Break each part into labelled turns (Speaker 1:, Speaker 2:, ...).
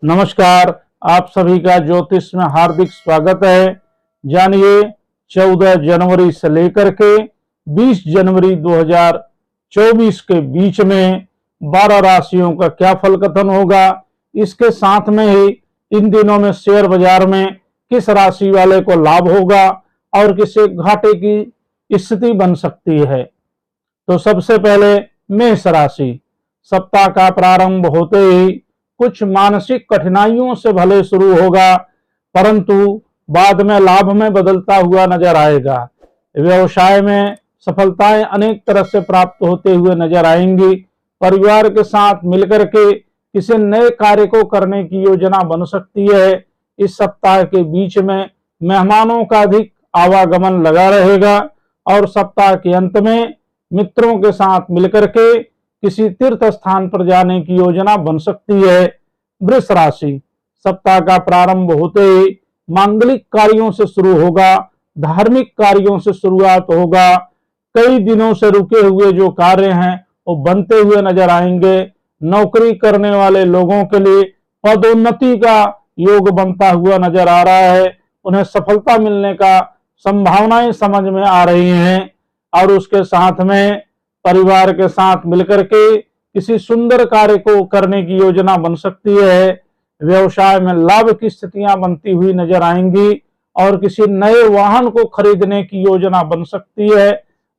Speaker 1: नमस्कार, आप सभी का ज्योतिष में हार्दिक स्वागत है। जानिए 14 जनवरी से लेकर के 20 जनवरी 2024 के बीच में 12 राशियों का क्या फल कथन होगा। इसके साथ में ही इन दिनों में शेयर बाजार में किस राशि वाले को लाभ होगा और किसे घाटे की स्थिति बन सकती है। तो सबसे पहले मेष राशि। सप्ताह का प्रारंभ होते ही कुछ मानसिक कठिनाइयों से भले शुरू होगा, परंतु बाद में लाभ में बदलता हुआ नजर आएगा। व्यवसाय में सफलताएं अनेक तरह से प्राप्त होते हुए नजर आएंगी। परिवार के साथ मिलकर के किसी नए कार्य को करने की योजना बन सकती है। इस सप्ताह के बीच में मेहमानों का अधिक आवागमन लगा रहेगा और सप्ताह के अंत में मित्रों के साथ मिलकर के किसी तीर्थ स्थान पर जाने की योजना बन सकती है। वृष राशि। सप्ताह का प्रारंभ होते ही मांगलिक कार्यों से शुरू होगा, धार्मिक कार्यों से शुरुआत होगा। कई दिनों से रुके हुए जो कार्य हैं वो बनते हुए नजर आएंगे। नौकरी करने वाले लोगों के लिए पदोन्नति का योग बनता हुआ नजर आ रहा है। उन्हें सफलता मिलने का संभावनाएं समझ में आ रही हैं और उसके साथ में परिवार के साथ मिलकर के किसी सुंदर कार्य को करने की योजना बन सकती है। व्यवसाय में लाभ की स्थितियां बनती हुई नजर आएंगी और किसी नए वाहन को खरीदने की योजना बन सकती है।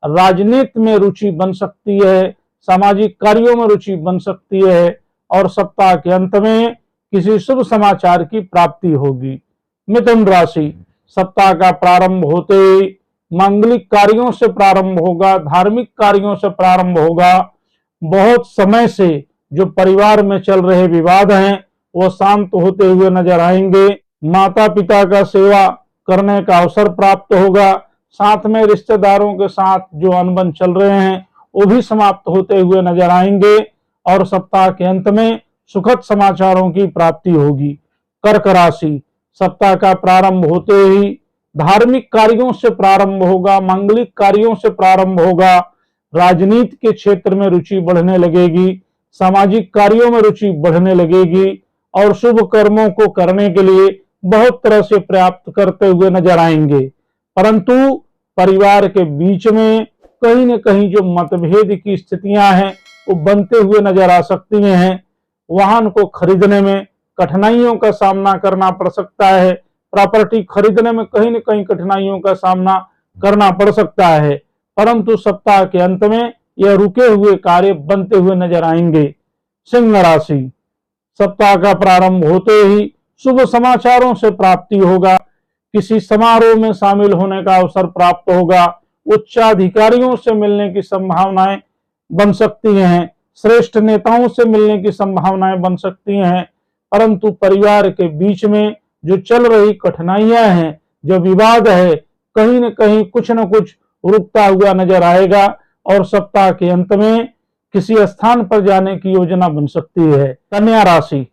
Speaker 1: राजनीति में रुचि बन सकती है, सामाजिक कार्यों में रुचि बन सकती है और सप्ताह के अंत में किसी शुभ समाचार की प्राप्ति होगी। मिथुन राशि। सप्ताह का प्रारंभ होते ही मांगलिक कार्यों से प्रारंभ होगा, धार्मिक कार्यों से प्रारंभ होगा। बहुत समय से जो परिवार में चल रहे विवाद हैं वो शांत होते हुए नजर आएंगे। माता पिता का सेवा करने का अवसर प्राप्त होगा। साथ में रिश्तेदारों के साथ जो अनबन चल रहे हैं वो भी समाप्त होते हुए नजर आएंगे और सप्ताह के अंत में सुखद समाचारों की प्राप्ति होगी। कर्क राशि। सप्ताह का प्रारंभ होते ही धार्मिक कार्यों से प्रारंभ होगा, मांगलिक कार्यों से प्रारंभ होगा। राजनीति के क्षेत्र में रुचि बढ़ने लगेगी, सामाजिक कार्यों में रुचि बढ़ने लगेगी और शुभ कर्मों को करने के लिए बहुत तरह से प्रयास करते हुए नजर आएंगे। परंतु परिवार के बीच में कहीं न कहीं जो मतभेद की स्थितियां हैं वो बनते हुए नजर आ सकती हैं। वाहन को खरीदने में कठिनाइयों का सामना करना पड़ सकता है। प्रॉपर्टी खरीदने में कहीं न कहीं कठिनाइयों का सामना करना पड़ सकता है, परंतु सप्ताह के अंत में यह रुके हुए कार्य बनते हुए नजर आएंगे। सिंह राशि। सप्ताह का प्रारंभ होते ही शुभ समाचारों से प्राप्ति होगा। किसी समारोह में शामिल होने का अवसर प्राप्त होगा। उच्चाधिकारियों से मिलने की संभावनाएं बन सकती हैं, श्रेष्ठ नेताओं से मिलने की संभावनाएं बन सकती हैं। परंतु परिवार के बीच में जो चल रही कठिनाइयां हैं, जो विवाद है, कहीं न कहीं कुछ न कुछ रुकता हुआ नजर आएगा और सप्ताह के अंत में किसी स्थान पर जाने की योजना बन सकती है। कन्या राशि।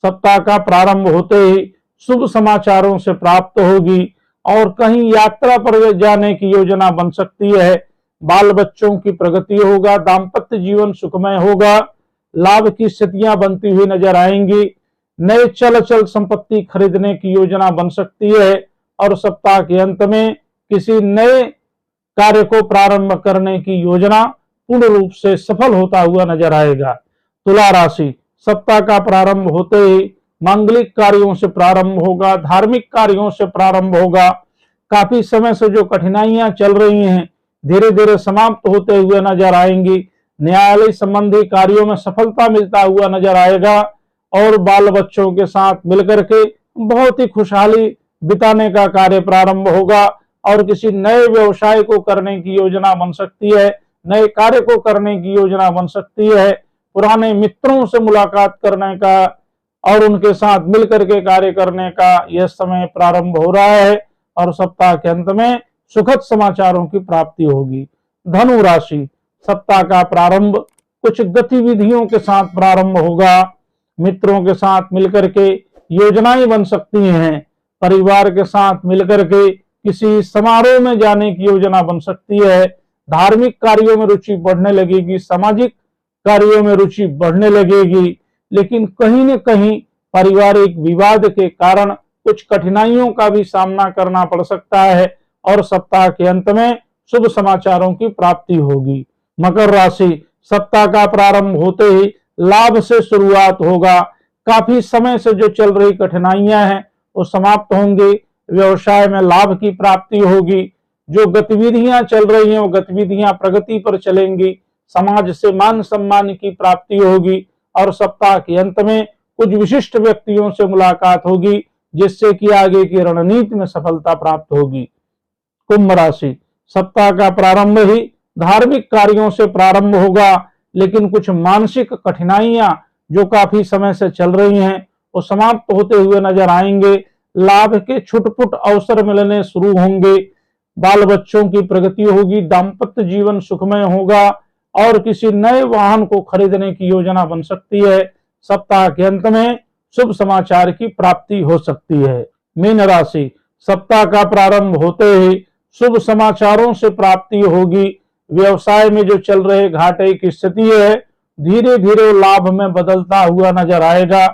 Speaker 1: सप्ताह का प्रारंभ होते ही शुभ समाचारों से प्राप्त होगी और कहीं यात्रा पर जाने की योजना बन सकती है। बाल बच्चों की प्रगति होगा, दाम्पत्य जीवन सुखमय होगा, लाभ की स्थितियां बनती हुई नजर आएंगी। नए चल संपत्ति खरीदने की योजना बन सकती है और सप्ताह के अंत में किसी नए कार्य को प्रारंभ करने की योजना पूर्ण रूप से सफल होता हुआ नजर आएगा। तुला राशि। सप्ताह का प्रारंभ होते ही मांगलिक कार्यों से प्रारंभ होगा, धार्मिक कार्यों से प्रारंभ होगा। काफी समय से जो कठिनाइयां चल रही हैं धीरे धीरे समाप्त होते हुए नजर आएंगी। न्यायालय संबंधी कार्यों में सफलता मिलता हुआ नजर आएगा और बाल बच्चों के साथ मिलकर के बहुत ही खुशहाली बिताने का कार्य प्रारंभ होगा और किसी नए व्यवसाय को करने की योजना बन सकती है, नए कार्य को करने की योजना बन सकती है। पुराने मित्रों से मुलाकात करने का और उनके साथ मिलकर के कार्य करने का यह समय प्रारंभ हो रहा है और सप्ताह के अंत में सुखद समाचारों की प्राप्ति होगी। धनु राशि। सप्ताह का प्रारंभ कुछ गतिविधियों के साथ प्रारंभ होगा। मित्रों के साथ मिलकर के योजनाएं बन सकती हैं। परिवार के साथ मिलकर के किसी समारोह में जाने की योजना बन सकती है। धार्मिक कार्यों में रुचि बढ़ने लगेगी, सामाजिक कार्यों में रुचि बढ़ने लगेगी, लेकिन कहीं न कहीं पारिवारिक विवाद के कारण कुछ कठिनाइयों का भी सामना करना पड़ सकता है और सप्ताह के अंत में शुभ समाचारों की प्राप्ति होगी। मकर राशि, सप्ताह का प्रारंभ होते ही लाभ से शुरुआत होगा। काफी समय से जो चल रही कठिनाइयां हैं वो समाप्त होंगी। व्यवसाय में लाभ की प्राप्ति होगी। जो गतिविधियां चल रही हैं वो गतिविधियां प्रगति पर चलेंगी। समाज से मान सम्मान की प्राप्ति होगी और सप्ताह के अंत में कुछ विशिष्ट व्यक्तियों से मुलाकात होगी जिससे कि आगे की रणनीति में सफलता प्राप्त होगी। कुंभ राशि, सप्ताह का प्रारंभ ही धार्मिक कार्यों से प्रारंभ होगा, लेकिन कुछ मानसिक कठिनाइयां जो काफी समय से चल रही हैं वो समाप्त होते हुए नजर आएंगे। लाभ के छुटपुट अवसर मिलने शुरू होंगे। बाल बच्चों की प्रगति होगी। दाम्पत्य जीवन सुखमय होगा और किसी नए वाहन को खरीदने की योजना बन सकती है। सप्ताह के अंत में शुभ समाचार की प्राप्ति हो सकती है। मीन राशि, सप्ताह का प्रारंभ होते ही शुभ समाचारों से प्राप्ति होगी। व्यवसाय में जो चल रहे घाटे की स्थिति है धीरे धीरे लाभ में बदलता हुआ नजर आएगा।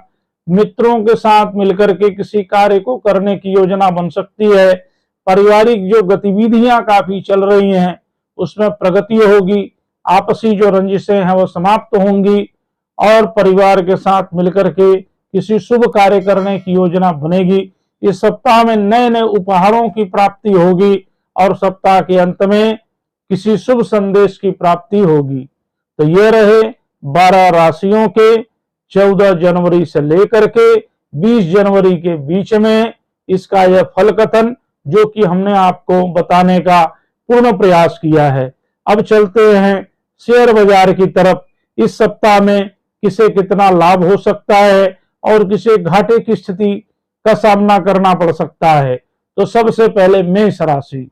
Speaker 1: मित्रों के साथ मिलकर के किसी कार्य को करने की योजना बन सकती है। पारिवारिक जो गतिविधियां काफी चल रही हैं उसमें प्रगति होगी। आपसी जो रंजिशें हैं वो समाप्त होंगी और परिवार के साथ मिलकर के किसी शुभ कार्य करने की योजना बनेगी। इस सप्ताह में नए नए उपहारों की प्राप्ति होगी और सप्ताह के अंत में किसी शुभ संदेश की प्राप्ति होगी। तो ये रहे 12 राशियों के 14 जनवरी से लेकर के 20 जनवरी के बीच में इसका यह फल कथन जो कि हमने आपको बताने का पूर्ण प्रयास किया है। अब चलते हैं शेयर बाजार की तरफ। इस सप्ताह में किसे कितना लाभ हो सकता है और किसे घाटे की स्थिति का सामना करना पड़ सकता है। तो सबसे पहले मेष राशि।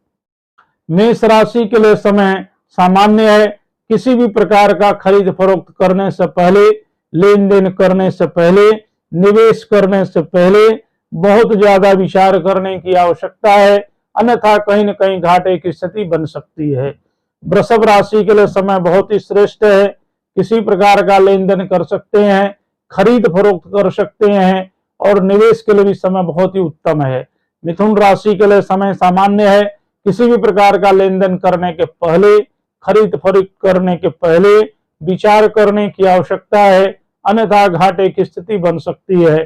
Speaker 1: मेष राशि के लिए समय सामान्य है। किसी भी प्रकार का खरीद फरोख्त करने से पहले, लेन देन करने से पहले, निवेश करने से पहले बहुत ज्यादा विचार करने की आवश्यकता है, अन्यथा कहीं न कहीं घाटे की स्थिति बन सकती है। वृषभ राशि के लिए समय बहुत ही श्रेष्ठ है। किसी प्रकार का लेन देन कर सकते हैं, खरीद फरोख्त कर सकते हैं और निवेश के लिए भी समय बहुत ही उत्तम है। मिथुन राशि के लिए समय सामान्य है। किसी भी प्रकार का लेन देन करने के पहले, खरीद फरोख्त करने के पहले विचार करने की आवश्यकता है, अन्यथा घाटे की स्थिति बन सकती है।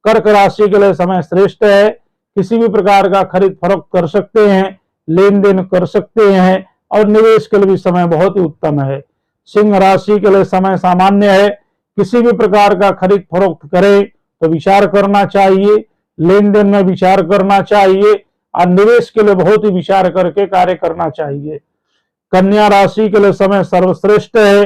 Speaker 1: कर्क राशि के लिए समय श्रेष्ठ है। किसी भी प्रकार का खरीद फरोख्त कर सकते हैं, लेन देन कर सकते हैं और निवेश के लिए भी समय बहुत ही उत्तम है। सिंह राशि के लिए समय सामान्य है। किसी भी प्रकार का खरीद फरोख्त करें तो विचार करना चाहिए, लेन देन में विचार करना चाहिए और निवेश के लिए बहुत ही विचार करके कार्य करना चाहिए। कन्या राशि के लिए समय सर्वश्रेष्ठ है।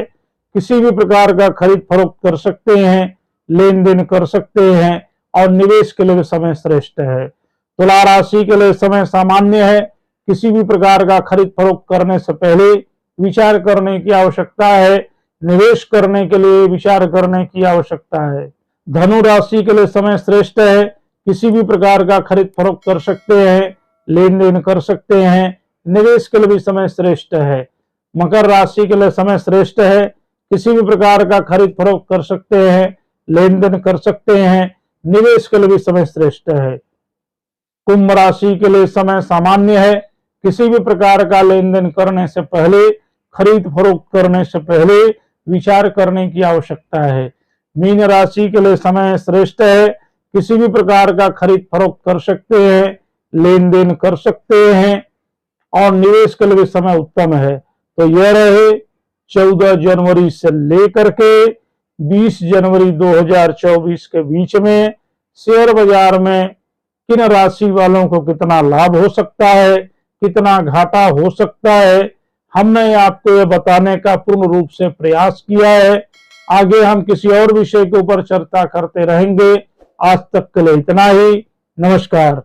Speaker 1: किसी भी प्रकार का खरीद फरोख्त कर सकते हैं, लेन देन कर सकते हैं और निवेश के लिए भी समय श्रेष्ठ है। तुला राशि के लिए समय सामान्य है। किसी भी प्रकार का खरीद फरोख्त करने से पहले विचार करने की आवश्यकता है, निवेश करने के लिए विचार करने की आवश्यकता है। धनु राशि के लिए समय श्रेष्ठ है। किसी भी प्रकार का खरीद फरोख्त कर सकते हैं, लेन देन कर सकते हैं, निवेश के लिए भी समय श्रेष्ठ है। मकर राशि के लिए समय श्रेष्ठ है। किसी भी प्रकार का खरीद फरोख्त कर सकते हैं, लेन देन कर सकते हैं, निवेश के लिए भी समय श्रेष्ठ है। कुंभ राशि के लिए समय सामान्य है। किसी भी प्रकार का लेन देन करने से पहले, खरीद फरोख्त करने से पहले विचार करने की आवश्यकता है। मीन राशि के लिए समय श्रेष्ठ है। किसी भी प्रकार का खरीद फरोख्त कर सकते हैं, लेन देन कर सकते हैं और निवेश के लिए भी समय उत्तम है। तो यह रहे 14 जनवरी से लेकर के 20 जनवरी 2024 के बीच में शेयर बाजार में किन राशि वालों को कितना लाभ हो सकता है, कितना घाटा हो सकता है, हमने आपको यह बताने का पूर्ण रूप से प्रयास किया है। आगे हम किसी और विषय के ऊपर चर्चा करते रहेंगे। आज तक के लिए इतना ही। नमस्कार।